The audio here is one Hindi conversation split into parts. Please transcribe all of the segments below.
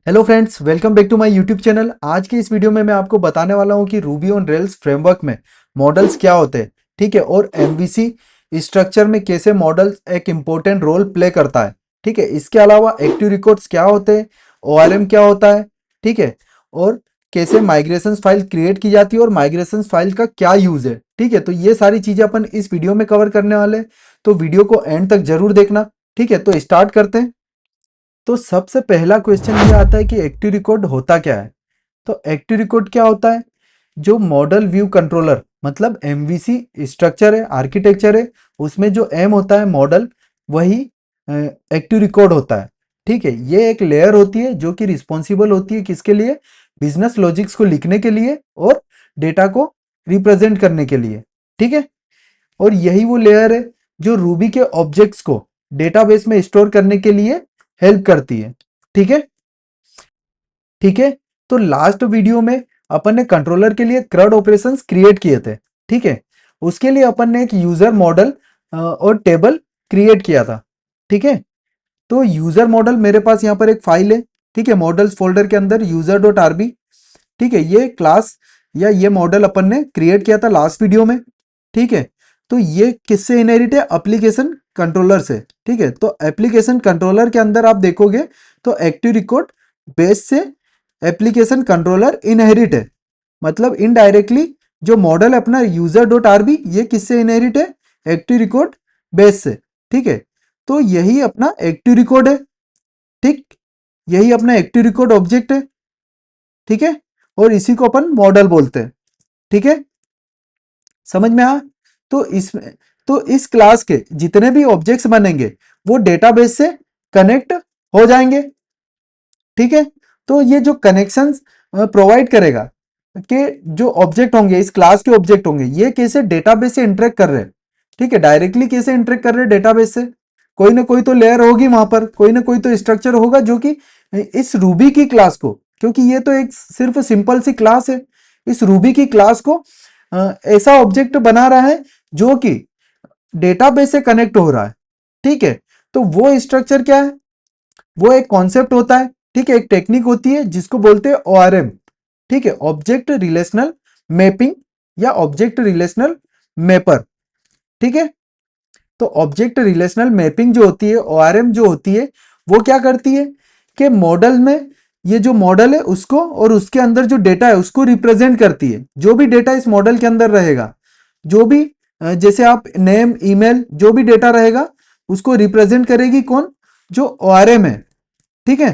Hello friends, welcome back to my YouTube channel. आज की इस वीडियो में मैं आपको बताने वाला हूं कि रूबी ऑन रेल्स फ्रेमवर्क में मॉडल्स क्या होते हैं, ठीक है, और एमवीसी स्ट्रक्चर में कैसे मॉडल्स एक इम्पोर्टेंट रोल प्ले करता है, ठीक है। इसके अलावा एक्टिव रिकॉर्ड्स क्या होते हैं, ओआरएम क्या होता है, ठीक है, और कैसे माइग्रेशन फाइल क्रिएट की जाती है और माइग्रेशन फाइल का क्या यूज है, ठीक है। तो ये सारी चीजें अपन इस वीडियो में कवर करने वाले हैं, तो वीडियो को एंड तक जरूर देखना, ठीक है। तो स्टार्ट करते हैं। तो सबसे पहला क्वेश्चन ये आता है कि एक्टिव रिकॉर्ड होता क्या है। तो एक्टिव रिकॉर्ड क्या होता है? जो मॉडल व्यू कंट्रोलर मतलब एमवीसी स्ट्रक्चर है, आर्किटेक्चर है, उसमें जो एम होता है मॉडल, वही एक्टिव रिकॉर्ड होता है, ठीक है। ये एक लेयर होती है जो कि रिस्पॉन्सिबल होती है किसके लिए? बिजनेस लॉजिक्स को लिखने के लिए और डेटा को रिप्रेजेंट करने के लिए, ठीक है। और यही वो लेयर है जो रूबी के ऑब्जेक्ट्स को डेटाबेस में स्टोर करने के लिए हेल्प करती है, ठीक है। ठीक है। तो लास्ट वीडियो में अपन ने कंट्रोलर के लिए क्रड ऑपरेशंस क्रिएट किए थे, ठीक है। उसके लिए अपन ने एक यूजर मॉडल और टेबल क्रिएट किया था, ठीक है। तो यूजर मॉडल मेरे पास यहाँ पर एक फाइल है, ठीक है, मॉडल्स फोल्डर के अंदर यूजर डॉट आरबी, ठीक है। ये क्लास या ये मॉडल अपन ने क्रिएट किया था लास्ट वीडियो में, ठीक है। तो ये किससे इनहेरिट है? एप्लीकेशन कंट्रोलर से, ठीक है। तो एप्लीकेशन कंट्रोलर के अंदर आप देखोगे तो एक्टिव रिकॉर्ड बेस से एप्लीकेशन कंट्रोलर इनहेरिट है, मतलब इनडायरेक्टली जो मॉडल है अपना यूजर डॉट आरबी, ये किससे इनहेरिट है? एक्टिव रिकॉर्ड बेस से, ठीक है। तो यही अपना एक्टिव रिकॉर्ड है, ठीक, यही अपना एक्टिव रिकॉर्ड ऑब्जेक्ट है, ठीक है। और इसी को अपन मॉडल बोलते हैं, ठीक है। समझ में आ? तो इसमें तो इस क्लास के जितने भी ऑब्जेक्ट्स बनेंगे वो डेटाबेस से कनेक्ट हो जाएंगे, ठीक है। तो ये जो कनेक्शंस प्रोवाइड करेगा कि जो ऑब्जेक्ट होंगे इस क्लास के ऑब्जेक्ट होंगे ये कैसे डेटाबेस से इंटरेक्ट कर रहे हैं, ठीक है। डायरेक्टली कैसे इंटरेक्ट कर रहे हैं डेटाबेस से? कोई ना कोई तो लेयर होगी वहां पर, कोई ना कोई तो स्ट्रक्चर होगा जो कि इस रूबी की क्लास को, क्योंकि ये तो एक सिर्फ सिंपल सी क्लास है, इस रूबी की क्लास को ऐसा ऑब्जेक्ट बना रहा है जो कि डेटाबेस से कनेक्ट हो रहा है, ठीक है। तो वो स्ट्रक्चर क्या है? वो एक कॉन्सेप्ट होता है, ठीक है, एक टेक्निक होती है जिसको बोलते हैं ओआरएम, ठीक है, ऑब्जेक्ट रिलेशनल मैपिंग या ऑब्जेक्ट रिलेशनल मैपर, ठीक है। तो ऑब्जेक्ट रिलेशनल मैपिंग जो होती है, ओआरएम जो होती है, वो क्या करती है कि मॉडल में ये जो मॉडल है उसको और उसके अंदर जो डेटा है उसको रिप्रेजेंट करती है। जो भी डेटा इस मॉडल के अंदर रहेगा, जो भी जैसे आप नेम ईमेल जो भी डेटा रहेगा उसको रिप्रेजेंट करेगी कौन? जो ओआरएम है, ठीक है।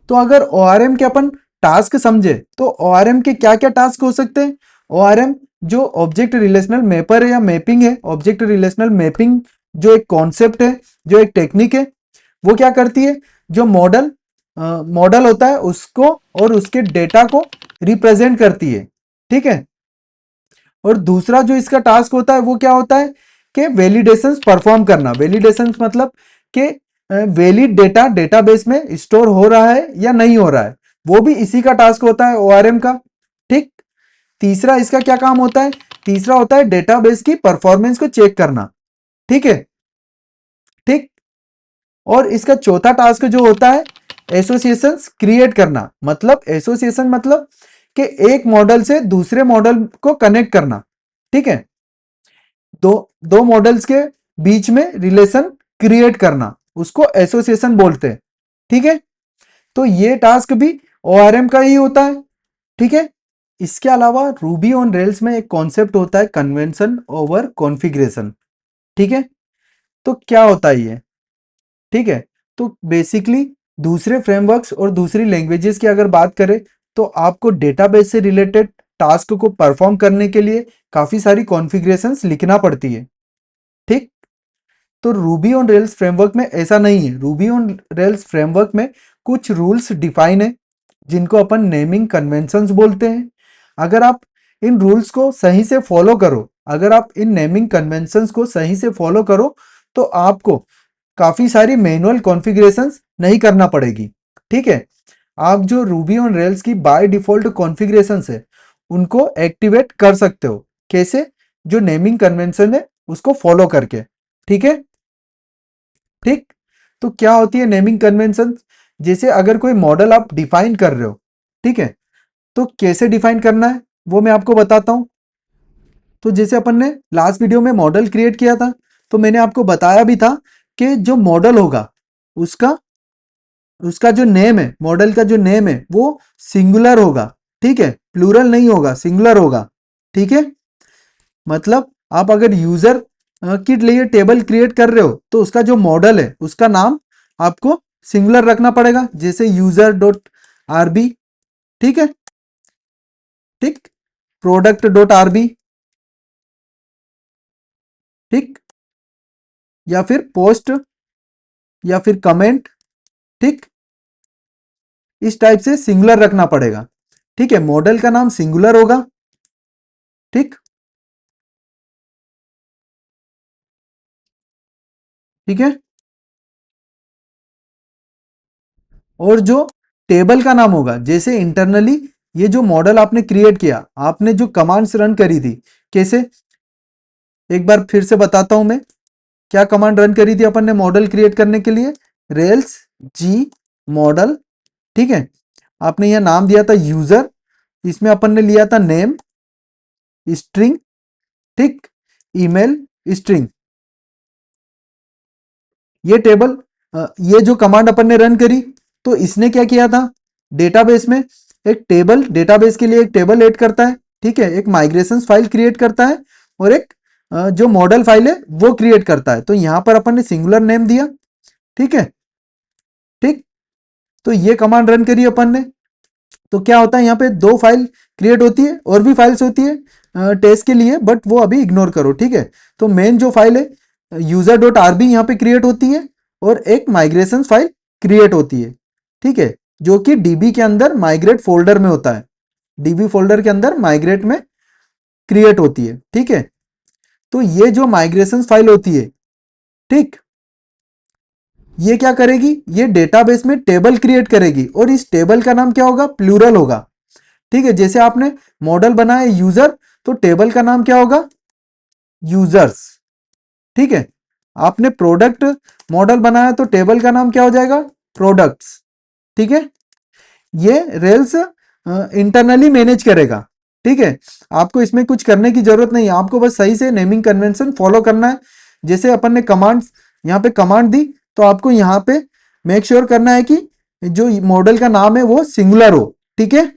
तो अगर ओआरएम के अपन टास्क समझे तो ओआरएम के क्या क्या टास्क हो सकते हैं? ओआरएम जो ऑब्जेक्ट रिलेशनल मैपर है या मैपिंग है, ऑब्जेक्ट रिलेशनल मैपिंग जो एक कॉन्सेप्ट है, जो एक टेक्निक है, वो क्या करती है? जो मॉडल होता है उसको और उसके डेटा को रिप्रेजेंट करती है, ठीक है। और दूसरा जो इसका टास्क होता है वो क्या होता है कि वैलिडेशंस परफॉर्म करना। वैलिडेशंस मतलब कि वैलिड डेटा डेटाबेस में स्टोर हो रहा है या नहीं हो रहा है, वो भी इसी का टास्क होता है ओआरएम का, ठीक। तीसरा इसका क्या काम होता है? तीसरा होता है डेटाबेस की परफॉर्मेंस को चेक करना, ठीक है, ठीक। और इसका चौथा टास्क जो होता है एसोसिएशंस क्रिएट करना, मतलब एसोसिएशन मतलब कि एक मॉडल से दूसरे मॉडल को कनेक्ट करना, ठीक है। दो दो मॉडल्स के बीच में रिलेशन क्रिएट करना, उसको एसोसिएशन बोलते हैं, ठीक है। तो ये टास्क भी ओआरएम का ही होता है, ठीक है। इसके अलावा रूबी ऑन रेल्स में एक कॉन्सेप्ट होता है कन्वेंशन ओवर कॉन्फ़िगरेशन, ठीक है। तो क्या होता है ये? ठीक है। तो बेसिकली दूसरे फ्रेमवर्क्स और दूसरी लैंग्वेजेस की अगर बात करें तो आपको डेटाबेस से रिलेटेड टास्क को परफॉर्म करने के लिए काफ़ी सारी कॉन्फ़िगरेशंस लिखना पड़ती है, ठीक। तो रूबी ऑन रेल्स फ्रेमवर्क में ऐसा नहीं है। रूबी ऑन रेल्स फ्रेमवर्क में कुछ रूल्स डिफाइन है जिनको अपन नेमिंग कन्वेंशंस बोलते हैं। अगर आप इन रूल्स को सही से फॉलो करो, अगर आप इन नेमिंग कन्वेंशंस को सही से फॉलो करो तो आपको काफ़ी सारी मैनुअल कॉन्फ़िगरेशंस नहीं करना पड़ेगी, ठीक है। आप जो रूबी ऑन रेल्स की बाय डिफ़ॉल्ट कॉन्फ़िगरेशंस है उनको एक्टिवेट कर सकते हो। कैसे? जो नेमिंग कन्वेंशन है उसको फॉलो करके, ठीक है, ठीक। तो क्या होती है नेमिंग कन्वेंशन? जैसे अगर कोई मॉडल आप डिफाइन कर रहे हो, ठीक है, तो कैसे डिफाइन करना है वो मैं आपको बताता हूं। तो जैसे अपन ने लास्ट वीडियो में मॉडल क्रिएट किया था, तो मैंने आपको बताया भी था कि जो मॉडल होगा उसका उसका जो नेम है, मॉडल का जो नेम है वो सिंगुलर होगा, ठीक है, प्लूरल नहीं होगा, सिंगुलर होगा, ठीक है। मतलब आप अगर यूजर के लिए टेबल क्रिएट कर रहे हो तो उसका जो मॉडल है उसका नाम आपको सिंगुलर रखना पड़ेगा, जैसे यूजर डॉट आरबी, ठीक है, ठीक, प्रोडक्ट डॉट आरबी, ठीक, या फिर पोस्ट, या फिर कमेंट, ठीक, इस टाइप से सिंगुलर रखना पड़ेगा, ठीक है। मॉडल का नाम सिंगुलर होगा, ठीक, ठीक है। और जो टेबल का नाम होगा, जैसे इंटरनली ये जो मॉडल आपने क्रिएट किया, आपने जो कमांड्स रन करी थी, कैसे, एक बार फिर से बताता हूं मैं, क्या कमांड रन करी थी अपन ने मॉडल क्रिएट करने के लिए, रेल्स जी मॉडल, ठीक है। आपने यह नाम दिया था यूजर, इसमें अपन ने लिया था नेम स्ट्रिंग, ठीक, ईमेल स्ट्रिंग, ये टेबल, ये जो कमांड अपन ने रन करी, तो इसने क्या किया था, डेटाबेस में एक टेबल, डेटाबेस के लिए एक टेबल ऐड करता है, ठीक है, एक माइग्रेशन फाइल क्रिएट करता है, और एक जो मॉडल फाइल है वो क्रिएट करता है। तो यहां पर अपन ने सिंगुलर नेम दिया, ठीक है, ठीक। तो ये कमांड रन करी अपन ने, तो क्या होता है, यहाँ पे दो फाइल क्रिएट होती है, और भी फाइल्स होती है टेस्ट के लिए, बट वो अभी इग्नोर करो, ठीक है। तो मेन जो फाइल है यूजर डॉट आर बी यहाँ पे क्रिएट होती है, और एक माइग्रेशन फाइल क्रिएट होती है, ठीक है, जो कि डीबी के अंदर माइग्रेट फोल्डर में होता है, डीबी फोल्डर के अंदर माइग्रेट में क्रिएट होती है, ठीक है। तो ये जो माइग्रेशन फाइल होती है, ठीक, ये क्या करेगी, ये डेटाबेस में टेबल क्रिएट करेगी, और इस टेबल का नाम क्या होगा, प्लूरल होगा, ठीक है। जैसे आपने मॉडल बनाया यूजर, तो टेबल का नाम क्या होगा, यूजर्स, ठीक है। आपने प्रोडक्ट मॉडल बनाया तो टेबल का नाम क्या हो जाएगा, प्रोडक्ट्स, ठीक है। ये रेल्स इंटरनली मैनेज करेगा, ठीक है। आपको इसमें कुछ करने की जरूरत नहीं है, आपको बस सही से नेमिंग कन्वेंशन फॉलो करना है। जैसे अपन ने कमांड्स यहाँ पे कमांड दी, तो आपको यहाँ पे मेक श्योर करना है कि जो मॉडल का नाम है वो सिंगुलर हो, ठीक है,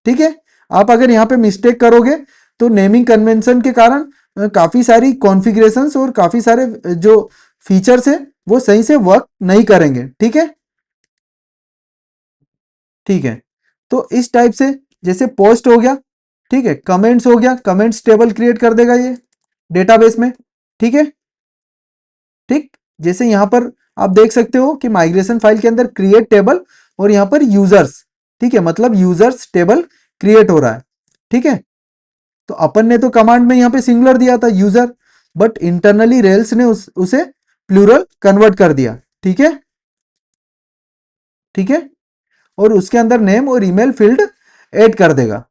ठीक है। आप अगर यहाँ पे मिस्टेक करोगे तो नेमिंग कन्वेंशन के कारण काफी सारी कॉन्फ़िगरेशंस और काफी सारे जो फीचर्स है वो सही से वर्क नहीं करेंगे, ठीक है, ठीक है। तो इस टाइप से, जैसे पोस्ट हो गया, ठीक है, कमेंट्स हो गया, कमेंट्स टेबल क्रिएट कर देगा ये डेटाबेस में, ठीक है, ठीक। जैसे यहां पर आप देख सकते हो कि माइग्रेशन फाइल के अंदर क्रिएट टेबल, और यहां पर यूजर्स, ठीक है, मतलब यूजर्स टेबल क्रिएट हो रहा है, ठीक है। तो अपन ने तो कमांड में यहां पे सिंगुलर दिया था यूजर, बट इंटरनली रेल्स ने उसे प्लूरल कन्वर्ट कर दिया, ठीक है, ठीक है। और उसके अंदर नेम और ईमेल फील्ड ऐड कर देगा,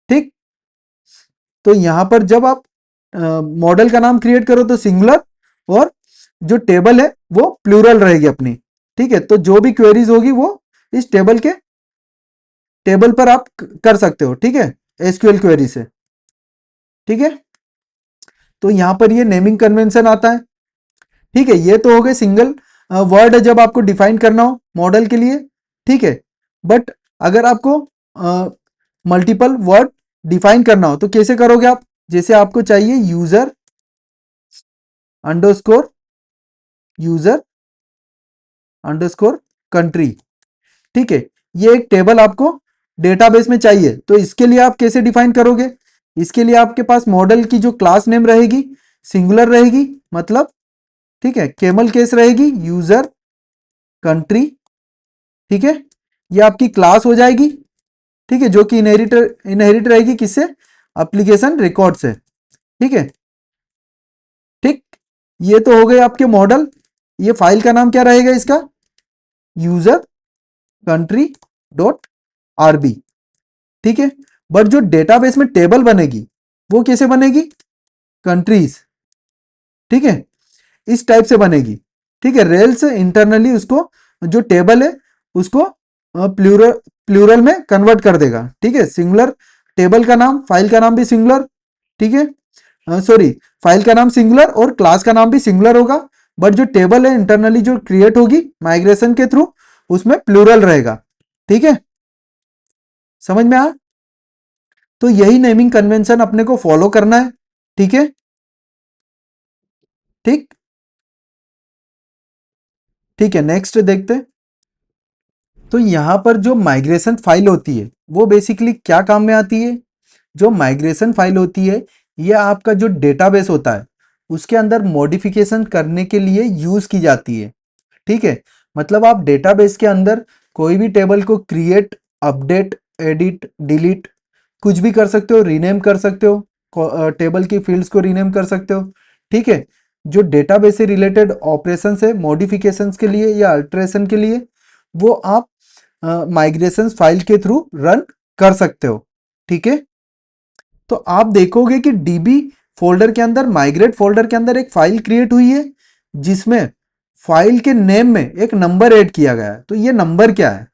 ठीक। तो यहां पर जब आप मॉडल का नाम क्रिएट करो तो सिंगुलर, और जो टेबल है वो प्लूरल रहेगी अपनी, ठीक है। तो जो भी क्वेरीज होगी वो इस टेबल पर आप कर सकते हो, ठीक है, एसक्यूएल क्वेरी से, ठीक है। तो यहां पर ये नेमिंग कन्वेंशन आता है, ठीक है। ये तो हो गए सिंगल वर्ड है जब आपको डिफाइन करना हो मॉडल के लिए, ठीक है। बट अगर आपको मल्टीपल वर्ड डिफाइन करना हो तो कैसे करोगे आप, जैसे आपको चाहिए अंडरस्कोर यूजर अंडरस्कोर कंट्री, ठीक है। ये एक टेबल आपको डेटाबेस में चाहिए, तो इसके लिए आप कैसे डिफाइन करोगे, इसके लिए आपके पास मॉडल की जो क्लास नेम रहेगी सिंगुलर रहेगी, मतलब, ठीक है, केमल केस रहेगी, यूजर कंट्री, ठीक है, ये आपकी क्लास हो जाएगी, ठीक है, जो कि इनहेरिट रहेगी किससे, एप्लीकेशन रिकॉर्ड से, ठीक है, ठीक। ये तो हो गए आपके मॉडल। ये फाइल का नाम क्या रहेगा इसका, यूजर कंट्री डॉट आरबी, ठीक है। बट जो डेटाबेस में टेबल बनेगी वो कैसे बनेगी, कंट्रीज, ठीक है, इस टाइप से बनेगी, ठीक है। रेल्स इंटरनली उसको जो टेबल है उसको प्लूरल प्लूरल में कन्वर्ट कर देगा। ठीक है, सिंगुलर टेबल का नाम, फाइल का नाम भी सिंगुलर। ठीक है, सॉरी, फाइल का नाम सिंगुलर और क्लास का नाम भी सिंगुलर होगा, बट जो टेबल है इंटरनली जो क्रिएट होगी माइग्रेशन के थ्रू उसमें प्लूरल रहेगा। ठीक है, समझ में आया? तो यही नेमिंग कन्वेंशन अपने को फॉलो करना है। ठीक है, ठीक ठीक है, नेक्स्ट देखते हैं। तो यहां पर जो माइग्रेशन फाइल होती है वो बेसिकली क्या काम में आती है? जो माइग्रेशन फाइल होती है ये आपका जो डेटाबेस होता है उसके अंदर मॉडिफिकेशन करने के लिए यूज की जाती है। ठीक है, मतलब आप डेटाबेस के अंदर कोई भी टेबल को क्रिएट, अपडेट, एडिट, डिलीट कुछ भी कर सकते हो, रीनेम कर सकते हो, टेबल की फील्ड्स को रीनेम कर सकते हो। ठीक है, जो डेटाबेस से रिलेटेड ऑपरेशन है मॉडिफिकेशंस के लिए या अल्टरेशन के लिए वो आप माइग्रेशन फाइल के थ्रू रन कर सकते हो। ठीक है, तो आप देखोगे कि डीबी फोल्डर के अंदर, माइग्रेट फोल्डर के अंदर एक फाइल क्रिएट हुई है जिसमें फाइल के नेम में एक नंबर ऐड किया गया है। तो ये नंबर क्या है?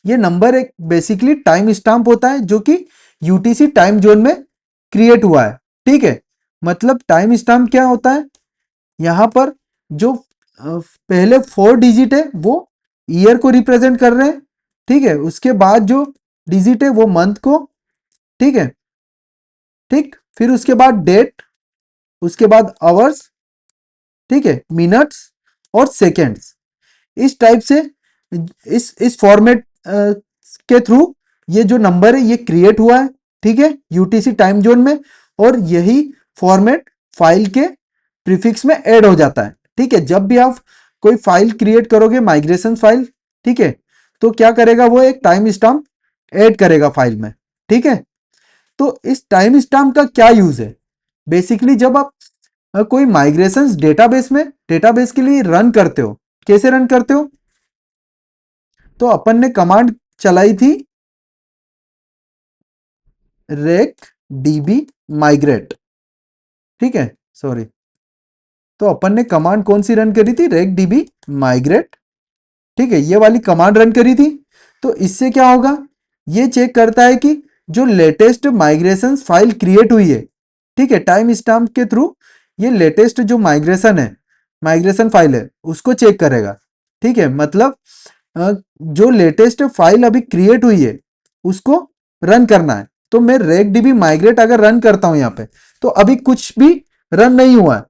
ये नंबर एक बेसिकली टाइम स्टैम्प होता है जो कि यूटीसी टाइम जोन में क्रिएट हुआ है। ठीक है, मतलब टाइम स्टैम्प क्या होता है? यहां पर जो पहले 4 डिजिट है वो ईयर को रिप्रेजेंट कर रहे हैं। ठीक है, उसके बाद जो डिजिट है वो मंथ को। ठीक है, ठीक, फिर उसके बाद डेट, उसके बाद आवर्स, ठीक है, मिनट्स और सेकेंड्स। इस टाइप से इस फॉर्मेट के थ्रू ये जो नंबर है ये क्रिएट हुआ है। ठीक है, यूटीसी टाइम जोन में, और यही फॉर्मेट फाइल के प्रीफिक्स में ऐड हो जाता है। ठीक है, जब भी आप कोई फाइल क्रिएट करोगे माइग्रेशन फाइल, ठीक है, तो क्या करेगा वो एक टाइम स्टैम्प ऐड करेगा फाइल में। ठीक है, तो इस टाइम स्टैम्प का क्या यूज है? बेसिकली जब आप कोई माइग्रेशन डेटाबेस के लिए रन करते हो, कैसे रन करते हो? तो अपन ने कमांड चलाई थी रेक डीबी माइग्रेट। ठीक है, सॉरी, तो अपन ने कमांड कौन सी रन करी थी? Rake DB migrate. ठीक है, ये वाली कमांड रन करी थी। तो इससे क्या होगा? ये चेक करता है कि जो लेटेस्ट माइग्रेशन फाइल क्रिएट हुई है, ठीक है, टाइम स्टैम्प के थ्रू ये लेटेस्ट जो माइग्रेशन फाइल है उसको चेक करेगा। ठीक है, मतलब जो लेटेस्ट फाइल अभी क्रिएट हुई है उसको रन करना है। तो मैं रेक डीबी माइग्रेट अगर रन करता हूं यहां पे, तो अभी कुछ भी रन नहीं हुआ है।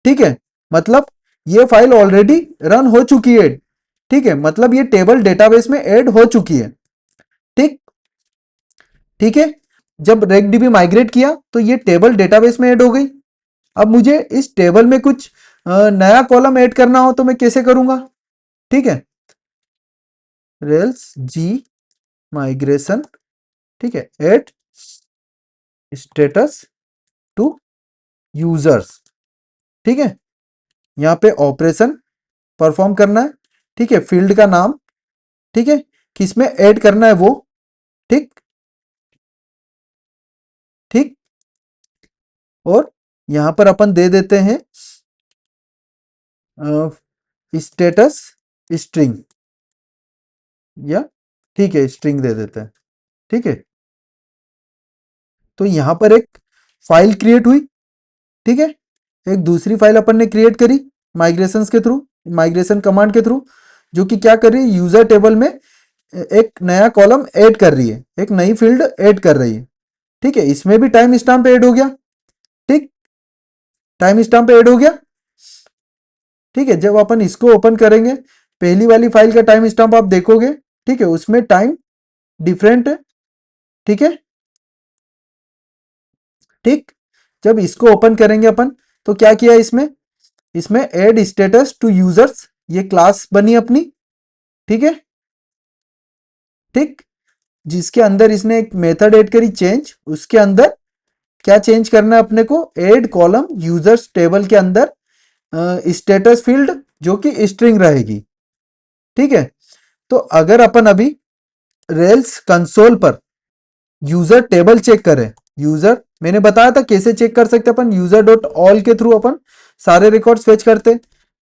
ठीक है, मतलब ये फाइल ऑलरेडी रन हो चुकी है। ठीक है, मतलब ये टेबल डेटाबेस में ऐड हो चुकी है। ठीक ठीक है, जब रेकडीबी माइग्रेट किया तो ये टेबल डेटाबेस में ऐड हो गई। अब मुझे इस टेबल में कुछ नया कॉलम ऐड करना हो तो मैं कैसे करूंगा? ठीक है, रेल्स जी माइग्रेशन, ठीक है, ऐड स्टेटस टू यूजर्स। ठीक है, यहाँ पे ऑपरेशन परफॉर्म करना है। ठीक है, फील्ड का नाम, ठीक है, किसमें ऐड करना है वो। ठीक ठीक, और यहां पर अपन दे देते हैं स्टेटस स्ट्रिंग, या ठीक है स्ट्रिंग दे देते हैं। ठीक है, तो यहां पर एक फाइल क्रिएट हुई। ठीक है, एक दूसरी फाइल अपन ने क्रिएट करी माइग्रेशन के थ्रू, माइग्रेशन कमांड के थ्रू, जो कि क्या कर रही है? यूजर टेबल में एक नया कॉलम ऐड कर रही है, एक नई फील्ड ऐड कर रही है। ठीक है, इसमें भी टाइम स्टैम्प ऐड हो गया। ठीक, टाइम स्टैम्प ऐड हो गया। ठीक है, जब अपन इसको ओपन करेंगे, पहली वाली फाइल का टाइम स्टैम्प आप देखोगे, ठीक है, उसमें टाइम डिफरेंट है। ठीक है, ठीक, जब इसको ओपन करेंगे अपन, तो क्या किया इसमें? इसमें ऐड स्टेटस टू यूजर्स, ये क्लास बनी अपनी। ठीक है, ठीक, जिसके अंदर इसने एक मेथड ऐड करी चेंज, उसके अंदर क्या चेंज करना है अपने को? ऐड कॉलम यूजर्स टेबल के अंदर स्टेटस फील्ड जो कि स्ट्रिंग रहेगी। ठीक है, तो अगर अपन अभी रेल्स कंसोल पर यूजर टेबल चेक करें, यूजर मैंने बताया था कैसे चेक कर सकते अपन, यूजर डॉट ऑल के थ्रू अपन सारे रिकॉर्ड्स फेच करते।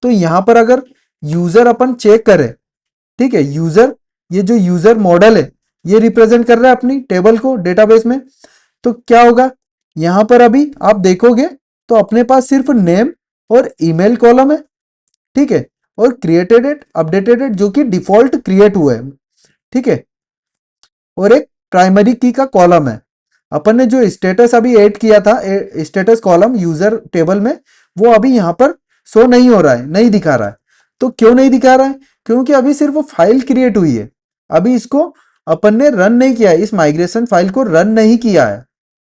तो यहां पर अगर यूजर अपन चेक करें, ठीक है। यूजर, ये जो यूजर मॉडल है ये रिप्रेजेंट कर रहा है अपनी टेबल को डेटाबेस में। तो क्या होगा यहां पर, अभी आप देखोगे तो अपने पास सिर्फ नेम और ईमेल कॉलम है, ठीक है, और क्रिएटेड एट अपडेटेड एट जो कि डिफॉल्ट क्रिएट हुआ है, ठीक है, और एक प्राइमरी की का कॉलम है। अपन ने जो स्टेटस अभी ऐड किया था स्टेटस कॉलम यूजर टेबल में, वो अभी यहां पर शो नहीं हो रहा है, नहीं दिखा रहा है। तो क्यों नहीं दिखा रहा है? क्योंकि अभी सिर्फ फाइल क्रिएट हुई है, अभी इसको अपन ने रन नहीं किया है, इस माइग्रेशन फाइल को रन नहीं किया है,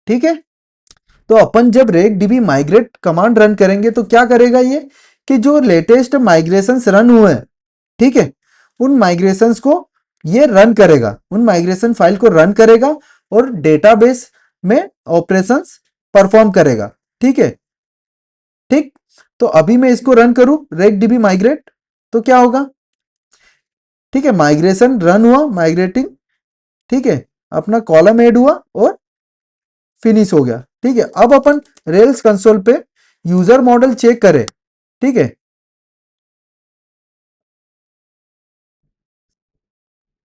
ठीक है। तो अपन जब rake DB migrate command run करेंगे तो क्या करेगा ये, कि जो लेटेस्ट माइग्रेशंस रन हुए हैं, ठीक है, उन माइग्रेशंस को ये रन करेगा, उन माइग्रेशन फाइल को रन करेगा और डेटाबेस में ऑपरेशंस परफॉर्म करेगा, ठीक है। ठीक, तो अभी मैं इसको रन करूं रेक डीबी माइग्रेट, तो क्या होगा, ठीक है, माइग्रेशन रन हुआ, माइग्रेटिंग, ठीक है, अपना कॉलम ऐड हुआ और फिनिश हो गया, ठीक है। अब अपन रेल्स कंसोल पे यूजर मॉडल चेक करें, ठीक है,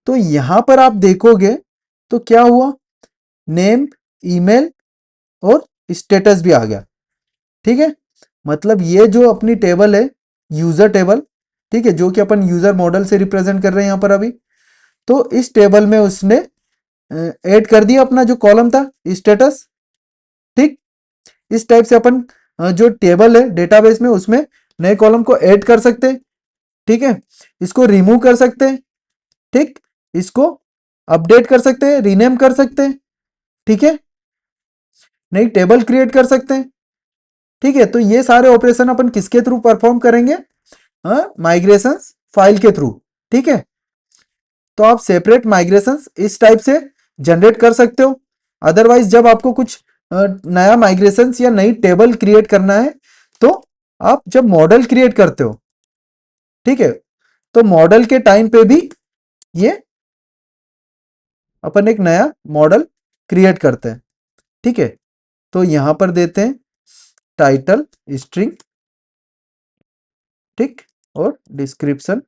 तो यहां पर आप देखोगे तो क्या हुआ, नेम, ईमेल और स्टेटस भी आ गया, ठीक है। मतलब ये जो अपनी टेबल है यूजर टेबल, ठीक है, जो कि अपन यूजर मॉडल से रिप्रेजेंट कर रहे हैं यहां पर अभी, तो इस टेबल में उसने ऐड कर दिया अपना जो कॉलम था स्टेटस, ठीक। इस टाइप से अपन जो टेबल है डेटाबेस में उसमें नए कॉलम को ऐड कर सकते हैं, ठीक है, इसको रिमूव कर सकते हैं, ठीक, इसको अपडेट कर सकते हैं, रीनेम कर सकते हैं, ठीक है, नई टेबल क्रिएट कर सकते हैं, ठीक है। तो ये सारे ऑपरेशन अपन किसके थ्रू परफॉर्म करेंगे, माइग्रेशन फाइल के थ्रू, ठीक है। तो आप सेपरेट माइग्रेशन इस टाइप से जनरेट कर सकते हो। अदरवाइज जब आपको कुछ नया माइग्रेशन या नई टेबल क्रिएट करना है, तो आप जब मॉडल क्रिएट करते हो, ठीक है, तो मॉडल के टाइम पे भी ये अपन एक नया मॉडल क्रिएट करते हैं, ठीक है। तो यहां पर देते हैं टाइटल स्ट्रिंग, ठीक, और डिस्क्रिप्शन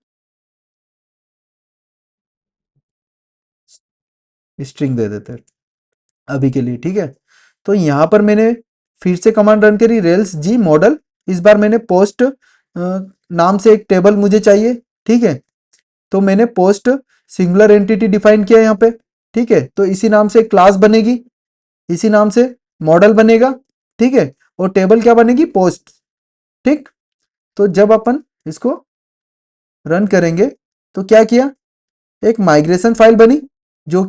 स्ट्रिंग दे देते हैं अभी के लिए, ठीक है। तो यहां पर मैंने फिर से कमांड रन करी, रेल्स जी मॉडल, इस बार मैंने पोस्ट नाम से एक टेबल मुझे चाहिए, ठीक है। तो मैंने पोस्ट सिंगुलर एंटिटी डिफाइन किया यहाँ पे, ठीक है। तो इसी नाम से क्लास बनेगी, इसी नाम से मॉडल बनेगा, ठीक है, और टेबल क्या बनेगी, पोस्ट, ठीक। तो जब अपन इसको रन करेंगे तो क्या किया, एक माइग्रेशन फाइल बनी जो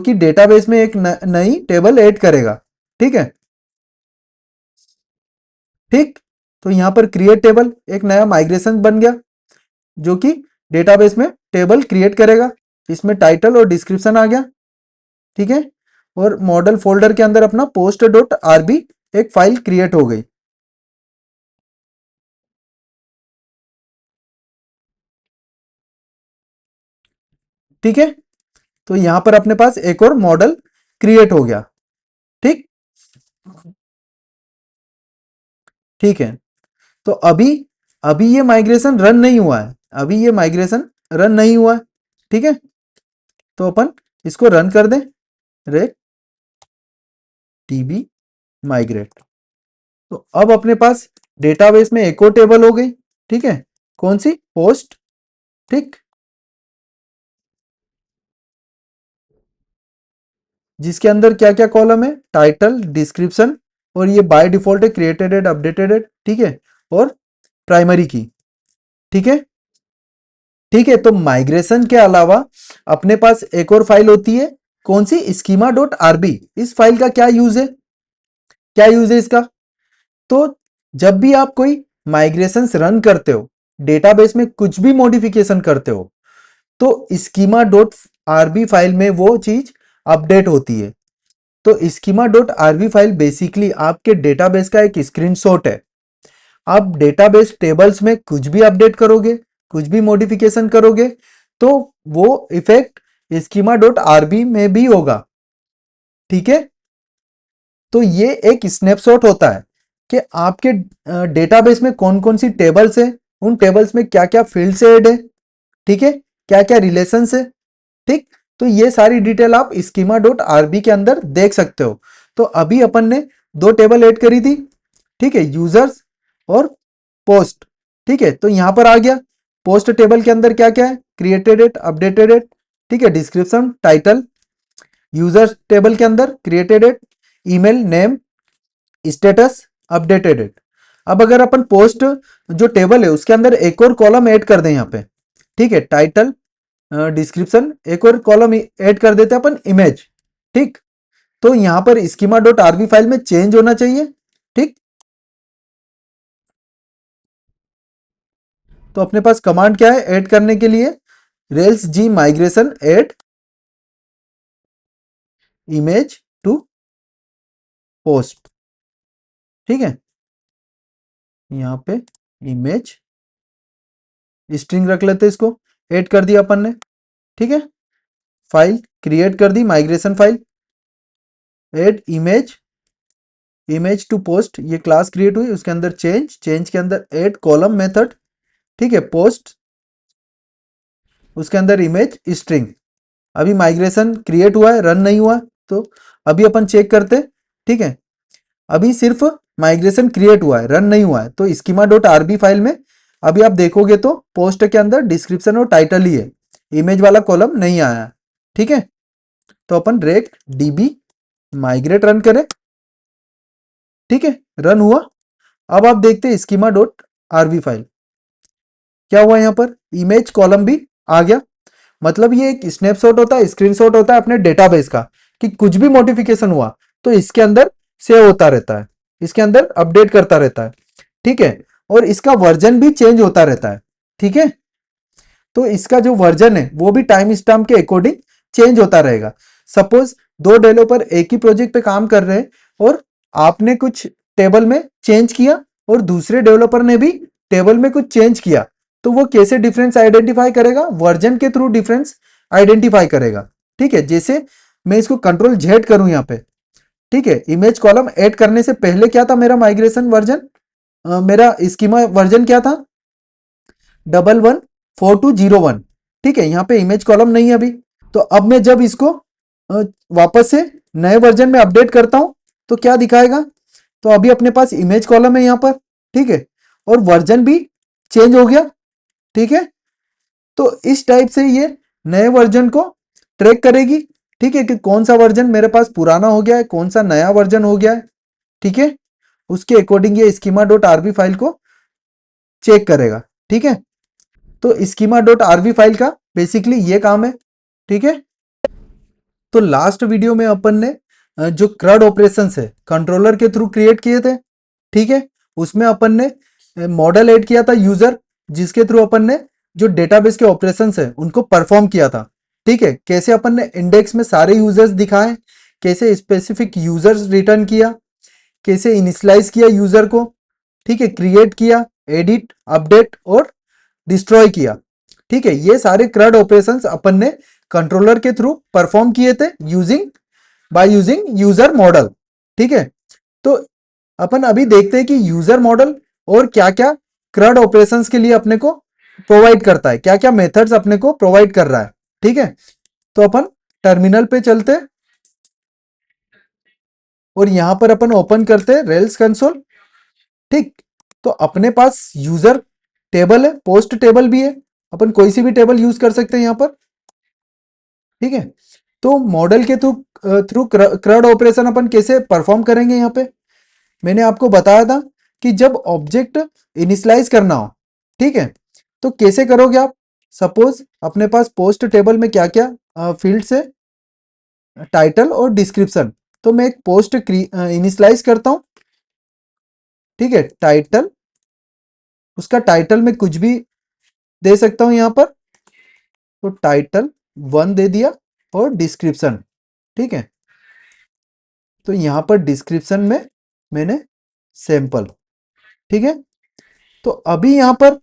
कि डेटाबेस में एक नई टेबल ऐड करेगा, ठीक है, ठीक। तो यहां पर क्रिएट टेबल एक नया माइग्रेशन बन गया जो कि डेटाबेस में टेबल क्रिएट करेगा, इसमें टाइटल और डिस्क्रिप्शन आ गया, ठीक है, और मॉडल फोल्डर के अंदर अपना पोस्ट डॉट आरबी एक फाइल क्रिएट हो गई, ठीक है। तो यहां पर अपने पास एक और मॉडल क्रिएट हो गया, ठीक, ठीक है। तो अभी अभी ये माइग्रेशन रन नहीं हुआ है, अभी ये माइग्रेशन रन नहीं हुआ है, ठीक है। तो अपन इसको रन कर दें, रेक टीबी माइग्रेट। तो अब अपने पास डेटाबेस में एक और टेबल हो गई, ठीक है, कौन सी, पोस्ट, ठीक, जिसके अंदर क्या क्या कॉलम है, टाइटल, डिस्क्रिप्शन, और ये बाय डिफॉल्ट है क्रिएटेड एड अपडेटेड एड, ठीक है, और प्राइमरी की, ठीक है, ठीक है। तो माइग्रेशन के अलावा अपने पास एक और फाइल होती है, कौन सी, स्कीमा डॉट आरबी। इस फाइल का क्या यूज है, क्या यूज है इसका, तो जब भी आप कोई माइग्रेशन रन करते हो, डेटाबेस में कुछ भी मॉडिफिकेशन करते हो, तो स्कीमा डॉट आरबी फाइल में वो चीज अपडेट होती है। तो schema dot RB file basically आपके डेटाबेस का एक स्क्रीनशॉट है। आप डेटाबेस टेबल्स में कुछ भी अपडेट करोगे, कुछ भी मॉडिफिकेशन करोगे, तो वो इफेक्ट स्कीमा डॉट आरबी में भी होगा, ठीक है। तो ये एक स्नैपशॉट होता है कि आपके डेटाबेस में कौन कौन सी टेबल्स है, उन टेबल्स में क्या क्या फील्ड से ऐड है, ठीक है, क्या क्या रिलेशन है, ठीक। तो ये सारी डिटेल आप स्कीमा डॉट आरबी के अंदर देख सकते हो। तो अभी अपन ने दो टेबल ऐड करी थी, ठीक है, यूजर्स और पोस्ट, ठीक है। तो यहां पर आ गया पोस्ट टेबल के अंदर क्या क्या है, क्रिएटेड एट, अपडेटेड एट, ठीक है, डिस्क्रिप्शन, टाइटल। यूजर्स टेबल के अंदर created at, email name, status, updated at. अब अगर अपन पोस्ट जो टेबल है उसके अंदर एक और कॉलम ऐड कर दें यहाँ पे, ठीक है, टाइटल, डिस्क्रिप्शन, एक और कॉलम ऐड कर देते हैं अपन इमेज, ठीक। तो यहां पर स्कीमा डॉट आरबी फाइल में चेंज होना चाहिए, ठीक। तो अपने पास कमांड क्या है ऐड करने के लिए, rails G migration add image to post, ठीक है। यहां पे इमेज स्ट्रिंग रख लेते हैं, इसको ऐड कर दिया अपन ने, ठीक है। फाइल क्रिएट कर दी migration file, add image, image to post, ये क्लास क्रिएट हुई, उसके अंदर चेंज, चेंज के अंदर ऐड कॉलम मेथड, ठीक है, पोस्ट, उसके अंदर इमेज स्ट्रिंग। अभी माइग्रेशन क्रिएट हुआ है, रन नहीं हुआ, तो अभी अपन चेक करते, ठीक है। अभी सिर्फ माइग्रेशन क्रिएट हुआ है, रन नहीं हुआ है। तो स्कीमा डॉट आरबी फाइल में अभी आप देखोगे तो पोस्ट के अंदर डिस्क्रिप्शन और टाइटल ही है, इमेज वाला कॉलम नहीं आया है, ठीक है। तो अपन रेक डीबी माइग्रेट रन करें, ठीक है, रन हुआ। अब आप देखते हैं स्कीमा डॉट आरबी फाइल क्या हुआ, यहां पर इमेज कॉलम भी आ गया। मतलब ये एक स्नैपशॉट होता है, स्क्रीनशॉट होता है अपने डेटाबेस का, कि कुछ भी मॉडिफिकेशन हुआ तो इसके अंदर सेव होता रहता है, इसके अंदर अपडेट करता रहता है, ठीक है। और इसका वर्जन भी चेंज होता रहता है, ठीक है। तो इसका जो वर्जन है वो भी टाइम स्टैम्प के अकॉर्डिंग चेंज होता रहेगा। सपोज दो डेवलपर एक ही प्रोजेक्ट पे काम कर रहे हैं और आपने कुछ टेबल में चेंज किया और दूसरे डेवलपर ने भी टेबल में कुछ चेंज किया, तो वो कैसे डिफरेंस आइडेंटिफाई करेगा, वर्जन के थ्रू डिफरेंस आइडेंटिफाई करेगा, ठीक है। जैसे मैं इसको कंट्रोल जेड करूं यहाँ पे, ठीक है, इमेज कॉलम ऐड करने से पहले क्या था मेरा माइग्रेशन वर्जन, मेरा स्कीमा वर्जन क्या था, 114201, ठीक है। यहाँ पे इमेज कॉलम नहीं है अभी। तो अब मैं जब इसको वापस से नए वर्जन में अपडेट करता हूं तो क्या दिखाएगा, तो अभी अपने पास इमेज कॉलम है यहाँ पर, ठीक है, और वर्जन भी चेंज हो गया, ठीक है। तो इस टाइप से ये नए वर्जन को ट्रैक करेगी, ठीक है, कि कौन सा वर्जन मेरे पास पुराना हो गया है, कौन सा नया वर्जन हो गया है, ठीक है। उसके अकॉर्डिंग ये स्कीमा डॉट आरबी फाइल को चेक करेगा, ठीक है। तो स्कीमा डॉट आरबी फाइल का बेसिकली ये काम है, ठीक है। तो लास्ट वीडियो में अपन ने जो क्रड ऑपरेशंस है कंट्रोलर के थ्रू क्रिएट किए थे, ठीक है। उसमें अपन ने मॉडल ऐड किया था यूजर, जिसके थ्रू अपन ने जो डेटाबेस के ऑपरेशंस है उनको परफॉर्म किया था, ठीक है। कैसे अपन ने इंडेक्स में सारे यूजर्स दिखाए, कैसे स्पेसिफिक यूजर्स रिटर्न किया, कैसे इनिशियलाइज किया यूजर को, ठीक है, क्रिएट किया, एडिट, अपडेट और डिस्ट्रॉय किया, ठीक है। ये सारे क्रड ऑपरेशंस अपन ने कंट्रोलर के थ्रू परफॉर्म किए थे यूजिंग यूजर मॉडल, ठीक है। तो अपन अभी देखते हैं कि यूजर मॉडल और क्या क्या क्रड ऑपरेशंस के लिए अपने को प्रोवाइड करता है, क्या क्या मेथड्स अपने को प्रोवाइड कर रहा है, ठीक है। तो अपन टर्मिनल पे चलते और यहां पर अपन ओपन करते रेल्स कंसोल, ठीक। तो अपने पास यूजर टेबल है, पोस्ट टेबल भी है, अपन कोई सी भी टेबल यूज कर सकते हैं यहां पर, ठीक है। तो मॉडल के थ्रू थ्रू क्रड ऑपरेशन अपन कैसे परफॉर्म करेंगे, यहाँ पे मैंने आपको बताया था कि जब ऑब्जेक्ट इनिशियलाइज करना हो, ठीक है, तो कैसे करोगे आप। सपोज अपने पास पोस्ट टेबल में क्या क्या फील्ड्स है, टाइटल और डिस्क्रिप्शन। तो मैं एक पोस्ट इनिशियलाइज करता हूं, ठीक है, टाइटल, उसका टाइटल में कुछ भी दे सकता हूं यहां पर, तो टाइटल 1 दे दिया और डिस्क्रिप्शन, ठीक है। तो यहां पर डिस्क्रिप्शन में मैंने सैंपल, ठीक है। तो अभी यहां पर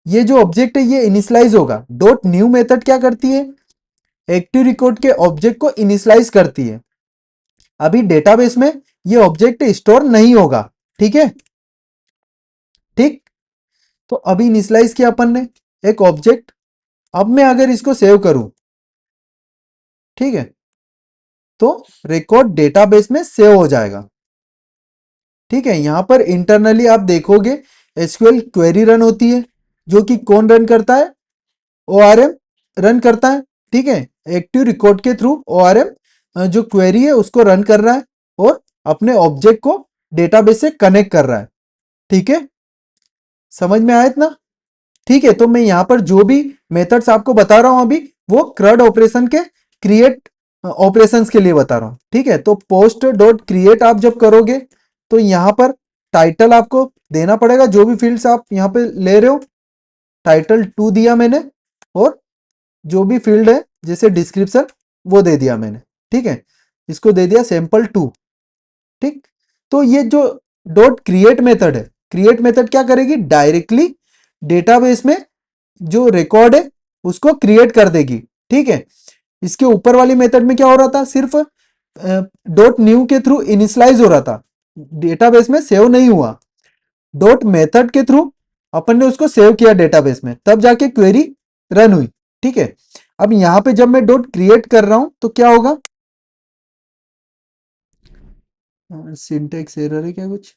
ये जो ऑब्जेक्ट है ये इनिशियलाइज होगा। डॉट न्यू मेथड क्या करती है, एक्टिव रिकॉर्ड के ऑब्जेक्ट को इनिशियलाइज करती है। अभी डेटाबेस में ये ऑब्जेक्ट स्टोर नहीं होगा, ठीक है, ठीक। तो अभी इनिशियलाइज किया अपन ने एक ऑब्जेक्ट। अब मैं अगर इसको सेव करूं, ठीक है, तो रिकॉर्ड डेटाबेस में सेव हो जाएगा। ठीक है, यहां पर इंटरनली आप देखोगे एसक्यूएल क्वेरी रन होती है, जो कि कौन रन करता है, ओआरएम रन करता है। ठीक है, एक्टिव रिकॉर्ड के थ्रू ओआरएम जो क्वेरी है उसको रन कर रहा है और अपने ऑब्जेक्ट को डेटाबेस से कनेक्ट कर रहा है। ठीक है, समझ में आया इतना? ठीक है, तो मैं यहां पर जो भी मेथड्स आपको बता रहा हूं अभी, वो क्रड ऑपरेशन के क्रिएट ऑपरेशंस के लिए बता रहा हूं। ठीक है, तो पोस्ट डॉट क्रिएट आप जब करोगे तो यहां पर टाइटल आपको देना पड़ेगा, जो भी फील्ड्स आप यहां पे ले रहे हो। टाइटल 2 दिया मैंने, और जो भी फील्ड है जैसे डिस्क्रिप्शन वो दे दिया मैंने। ठीक है, इसको दे दिया सैंपल 2। ठीक, तो ये जो डॉट क्रिएट मेथड है, क्रिएट मेथड क्या करेगी, डायरेक्टली डेटाबेस में जो रिकॉर्ड है उसको क्रिएट कर देगी। ठीक है, इसके ऊपर वाली मेथड में क्या हो रहा था, सिर्फ डॉट न्यू के थ्रू इनिशियलाइज हो रहा था, डेटाबेस में सेव नहीं हुआ। डॉट मेथड के थ्रू अपन ने उसको सेव किया डेटाबेस में, तब जाके क्वेरी रन हुई। ठीक है, अब यहां पे जब मैं डॉट क्रिएट कर रहा हूं तो क्या होगा, सिंटेक्स एरर है क्या कुछ?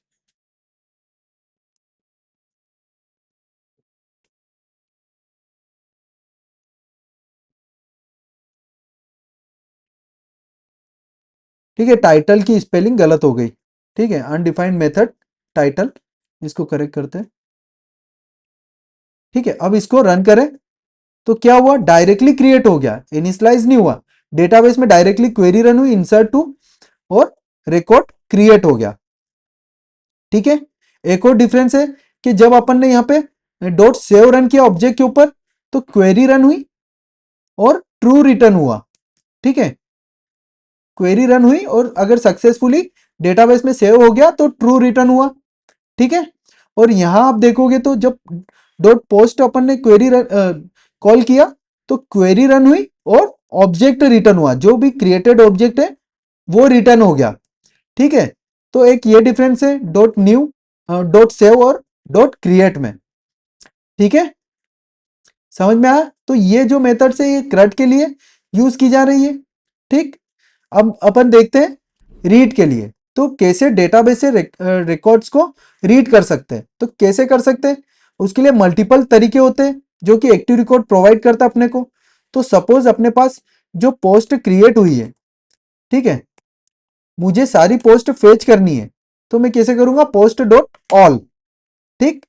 ठीक है, टाइटल की स्पेलिंग गलत हो गई। ठीक है, अनडिफाइंड मेथड टाइटल, इसको करेक्ट करते हैं। ठीक है, अब इसको रन करें तो क्या हुआ, डायरेक्टली क्रिएट हो गया, इनिशियलाइज नहीं हुआ। डेटाबेस में डायरेक्टली क्वेरी रन हुई, इंसर्ट टू, और रिकॉर्ड क्रिएट हो गया। ठीक है, एक और डिफरेंस है कि जब अपन ने यहाँ पे डॉट सेव रन किया ऑब्जेक्ट के ऊपर तो क्वेरी रन हुई और ट्रू रिटर्न हुआ। ठीक है, क्वेरी रन हुई और अगर सक्सेसफुली डेटाबेस में सेव हो गया तो ट्रू रिटर्न हुआ। ठीक है, और यहां आप देखोगे तो जब डॉट पोस्ट अपन ने क्वेरी कॉल किया तो क्वेरी रन हुई और ऑब्जेक्ट रिटर्न हुआ, जो भी क्रिएटेड ऑब्जेक्ट है वो रिटर्न हो गया। ठीक है, तो एक ये डिफरेंस है डॉट न्यू, डॉट सेव और डॉट क्रिएट में। ठीक है, समझ में आया? तो ये जो मेथड है ये क्रट के लिए यूज की जा रही है। ठीक, अब अपन देखते हैं रीड के लिए, तो कैसे डेटाबेस से रिकॉर्ड्स को रीड कर सकते हैं। तो कैसे कर सकते हैं, उसके लिए मल्टीपल तरीके होते हैं जो कि एक्टिव रिकॉर्ड प्रोवाइड करता है अपने को। तो सपोज अपने पास जो पोस्ट क्रिएट हुई है, ठीक है, मुझे सारी पोस्ट फेच करनी है, तो मैं कैसे करूंगा, पोस्ट डॉट ऑल। ठीक,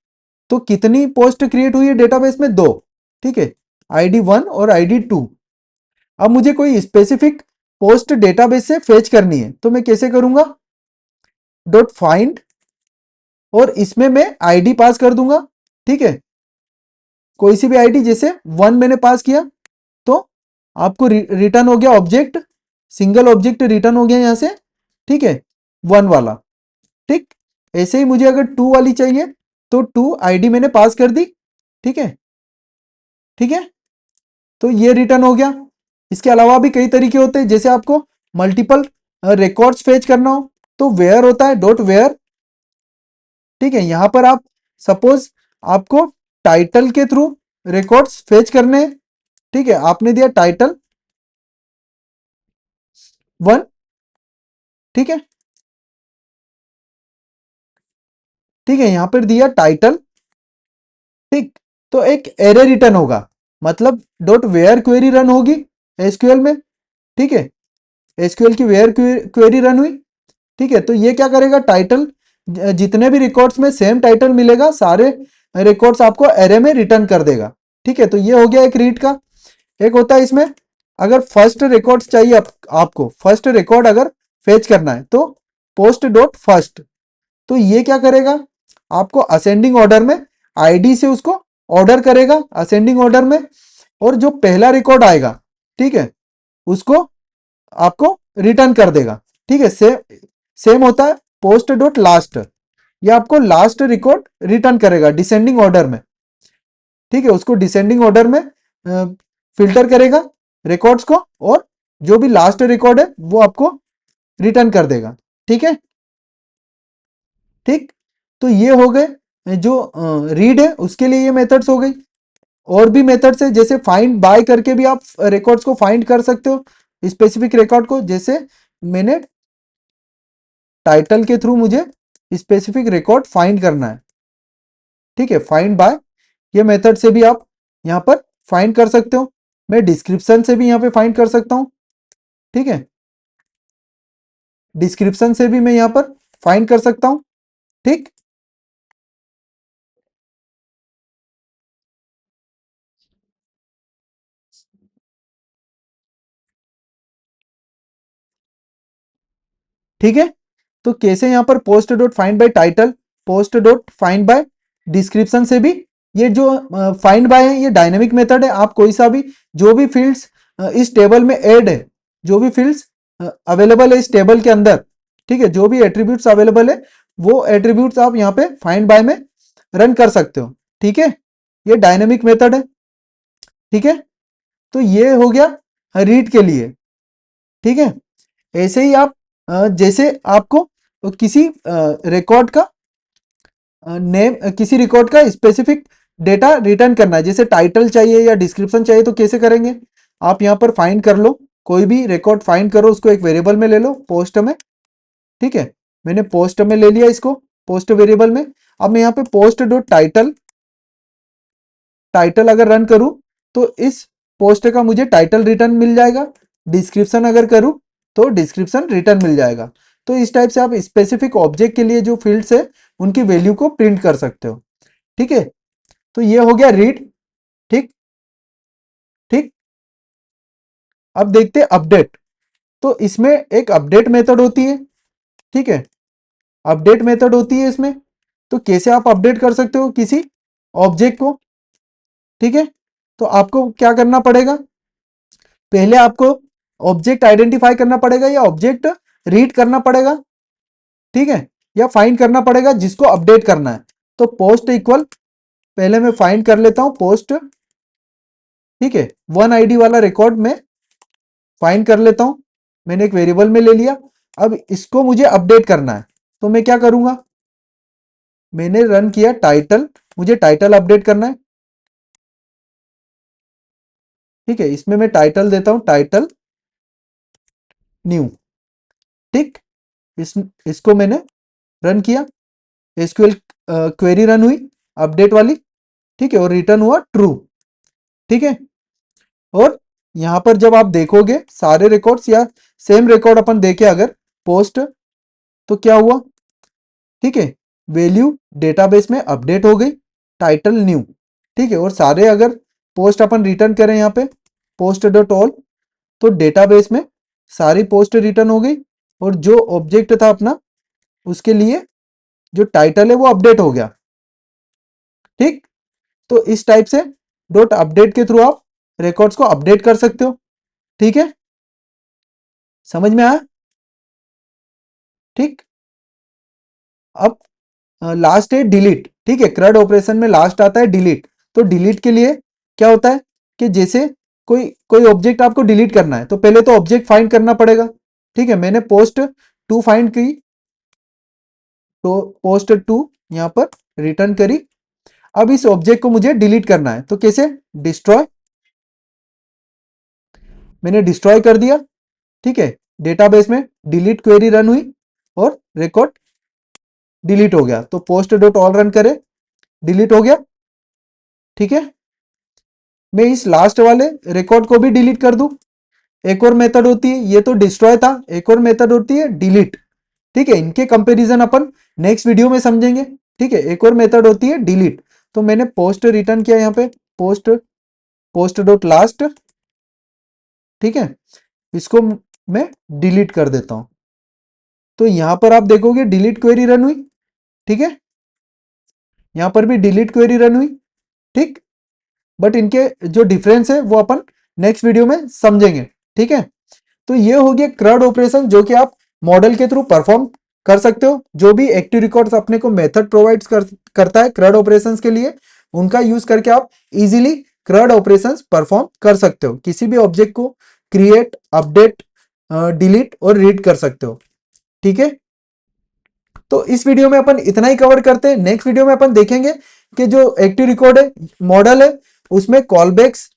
तो कितनी पोस्ट क्रिएट हुई है डेटाबेस में, दो। ठीक है, ID 1 और ID 2। अब मुझे कोई स्पेसिफिक पोस्ट डेटाबेस से फेच करनी है, तो मैं कैसे करूंगा, डॉट फाइंड, और इसमें मैं आईडी पास कर दूंगा। ठीक है, कोई सी भी आईडी, जैसे 1 मैंने पास किया तो आपको रिटर्न हो गया ऑब्जेक्ट, सिंगल ऑब्जेक्ट रिटर्न हो गया यहां से। ठीक है, 1 वाला। ठीक, ऐसे ही मुझे अगर 2 वाली चाहिए तो 2 आईडी मैंने पास कर दी। ठीक है, ठीक है, तो ये रिटर्न हो गया। इसके अलावा भी कई तरीके होते हैं, जैसे आपको मल्टीपल रिकॉर्ड्स फेच करना हो तो वेयर होता है, डॉट वेयर। ठीक है, यहां पर आप सपोज आपको टाइटल के थ्रू रिकॉर्ड्स फेच करने हैं। ठीक है, आपने दिया टाइटल 1। ठीक है, ठीक है, यहां पर दिया टाइटल। ठीक, तो एक एरे रिटर्न होगा, मतलब डॉट वेयर क्वेरी रन होगी एसक्यूएल में। ठीक है, एसक्यूएल की वेयर क्वेरी रन हुई। ठीक है, तो ये क्या करेगा, टाइटल जितने भी रिकॉर्ड्स में सेम टाइटल मिलेगा सारे रिकॉर्ड्स आपको एरे में रिटर्न कर देगा। ठीक है, तो ये हो गया एक रीड का। एक होता है इसमें, अगर फर्स्ट रिकॉर्ड चाहिए आपको फर्स्ट रिकॉर्ड अगर फेच करना है तो पोस्ट डॉट फर्स्ट। तो ये क्या करेगा, आपको असेंडिंग ऑर्डर में आईडी से उसको ऑर्डर करेगा असेंडिंग ऑर्डर में, और जो पहला रिकॉर्ड आएगा, ठीक है, उसको आपको रिटर्न कर देगा। ठीक है, सेम होता है पोस्ट डॉट लास्ट, ये आपको लास्ट रिकॉर्ड रिटर्न करेगा डिसेंडिंग ऑर्डर में। ठीक है, उसको डिसेंडिंग ऑर्डर में फिल्टर करेगा रिकॉर्ड्स को, और जो भी लास्ट रिकॉर्ड है वो आपको रिटर्न कर देगा। ठीक है, ठीक, तो ये हो गए जो रीड है उसके लिए ये मेथड्स हो गई। और भी मेथड्स है, जैसे फाइंड बाय करके भी आप रिकॉर्ड्स को फाइंड कर सकते हो, स्पेसिफिक रिकॉर्ड को। जैसे मैंने टाइटल के थ्रू मुझे स्पेसिफिक रिकॉर्ड फाइंड करना है, ठीक है, फाइंड बाय, ये मेथड से भी आप यहाँ पर फाइंड कर सकते हो। मैं डिस्क्रिप्शन से भी यहाँ पे फाइंड कर सकता हूँ, ठीक है, डिस्क्रिप्शन से भी मैं यहाँ पर फाइंड कर सकता हूँ, ठीक। ठीक है, तो कैसे यहाँ पर post dot find by title, post dot find by description से भी, ये जो फाइंड बाय है ये डायनेमिक मेथड है। आप कोई सा भी, जो भी फील्ड्स इस टेबल में ऐड है, जो भी फील्ड्स अवेलेबल है इस टेबल के अंदर, ठीक है, जो भी एट्रीब्यूट्स अवेलेबल है वो एट्रीब्यूट्स आप यहाँ पे फाइंड बाय में रन कर सकते हो, ठीक है। ये डायनेमिक मेथड है, ठीक है। तो ये हो गया रीड के लिए, ठीक है। ऐसे ही आप जैसे आपको किसी रिकॉर्ड का नेम, किसी रिकॉर्ड का स्पेसिफिक डेटा रिटर्न करना है, जैसे टाइटल चाहिए या डिस्क्रिप्शन चाहिए, तो कैसे करेंगे? आप यहाँ पर फाइंड कर लो, कोई भी रिकॉर्ड फाइंड करो, उसको एक वेरिएबल में ले लो, पोस्ट में, ठीक है। मैंने पोस्ट में ले लिया इसको, पोस्ट वेरिएबल में। अब मैं यहाँ पे पोस्ट डॉट टाइटल, टाइटल अगर रन करूं तो इस पोस्ट का मुझे टाइटल रिटर्न मिल जाएगा, डिस्क्रिप्शन अगर करूं तो डिस्क्रिप्शन रिटर्न मिल जाएगा। तो इस टाइप से आप स्पेसिफिक ऑब्जेक्ट के लिए जो फील्ड्स है उनकी वैल्यू को प्रिंट कर सकते हो, ठीक है। तो ये हो गया रीड, ठीक, ठीक। अब देखते हैं अपडेट। तो इसमें एक अपडेट मेथड होती है, ठीक है, अपडेट मेथड होती है इसमें। तो कैसे आप अपडेट कर सकते हो किसी ऑब्जेक्ट को, ठीक है। तो आपको क्या करना पड़ेगा, पहले आपको ऑब्जेक्ट आइडेंटिफाई करना पड़ेगा या ऑब्जेक्ट रीड करना पड़ेगा, ठीक है, या फाइंड करना पड़ेगा जिसको अपडेट करना है। तो पोस्ट इक्वल, पहले मैं फाइंड कर लेता हूं पोस्ट, ठीक है, वन आईडी वाला रिकॉर्ड में फाइंड कर लेता हूं, मैंने एक वेरिएबल में ले लिया। अब इसको मुझे अपडेट करना है, तो मैं क्या करूंगा, मैंने रन किया टाइटल, मुझे टाइटल अपडेट करना है, ठीक है। इसमें मैं टाइटल देता हूं, टाइटल न्यू, ठीक। इसको मैंने रन किया, एसक्यूएल क्वेरी रन हुई अपडेट वाली, ठीक है, और रिटर्न हुआ ट्रू, ठीक है। और यहां पर जब आप देखोगे सारे रिकॉर्ड्स या सेम रिकॉर्ड अपन देखे अगर पोस्ट, तो क्या हुआ, ठीक है, वैल्यू डेटाबेस में अपडेट हो गई, टाइटल न्यू, ठीक है। और सारे अगर पोस्ट अपन रिटर्न करें यहाँ पे पोस्ट डॉट ऑल, तो डेटाबेस में सारी पोस्ट रिटर्न हो गई, और जो ऑब्जेक्ट था अपना उसके लिए जो टाइटल है वो अपडेट हो गया, ठीक। तो इस टाइप से डॉट अपडेट के थ्रू आप रिकॉर्ड्स को अपडेट कर सकते हो, ठीक है, समझ में आया, ठीक। अब लास्ट है डिलीट, ठीक है, CRUD ऑपरेशन में लास्ट आता है डिलीट। तो डिलीट के लिए क्या होता है कि जैसे कोई कोई ऑब्जेक्ट आपको डिलीट करना है, तो पहले तो ऑब्जेक्ट फाइंड करना पड़ेगा, ठीक है। मैंने पोस्ट टू फाइंड की, तो पोस्ट टू यहां पर रिटर्न करी। अब इस ऑब्जेक्ट को मुझे डिलीट करना है, तो कैसे, डिस्ट्रॉय, मैंने डिस्ट्रॉय कर दिया, ठीक है। डेटाबेस में डिलीट क्वेरी रन हुई और रिकॉर्ड डिलीट हो गया। तो पोस्ट डॉट ऑल रन करे, डिलीट हो गया, ठीक है। मैं इस लास्ट वाले रिकॉर्ड को भी डिलीट कर दूं। एक और मेथड होती है, ये तो डिस्ट्रॉय था, एक और मेथड होती है डिलीट, ठीक है। इनके कंपैरिजन अपन नेक्स्ट वीडियो में समझेंगे, ठीक है। एक और मेथड होती है डिलीट। तो मैंने पोस्ट रिटर्न किया यहाँ पे, पोस्ट, पोस्ट डॉट लास्ट, ठीक है, इसको मैं डिलीट कर देता हूं। तो यहां पर आप देखोगे डिलीट क्वेरी रन हुई, ठीक है, यहां पर भी डिलीट क्वेरी रन हुई, ठीक। बट इनके जो डिफरेंस है वो अपन नेक्स्ट वीडियो में समझेंगे, ठीक है। तो ये हो गया CRUD ऑपरेशन जो कि आप मॉडल के थ्रू परफॉर्म कर सकते हो। जो भी एक्टिव रिकॉर्ड्स अपने को मेथड प्रोवाइड करता है CRUD ऑपरेशंस के लिए, उनका यूज करके आप इजीली CRUD ऑपरेशंस परफॉर्म कर सकते हो, किसी भी ऑब्जेक्ट को क्रिएट, अपडेट, डिलीट और रीड कर सकते हो, ठीक है। तो इस वीडियो में अपन इतना ही कवर करते हैं। नेक्स्ट वीडियो में अपन देखेंगे कि जो एक्टिव रिकॉर्ड है मॉडल है उसमें कॉलबैक्स,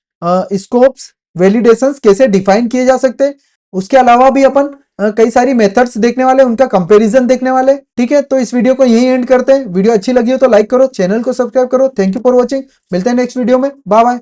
स्कोप्स, वैलिडेशंस कैसे डिफाइन किए जा सकते हैं। उसके अलावा भी अपन कई सारी मेथड्स देखने वाले, उनका कंपैरिजन देखने वाले। ठीक है, तो इस वीडियो को यहीं एंड करते हैं। वीडियो अच्छी लगी हो तो लाइक करो, चैनल को सब्सक्राइब करो। Thank you for watching. मिलते हैं नेक्स्ट वीडियो में। Bye bye.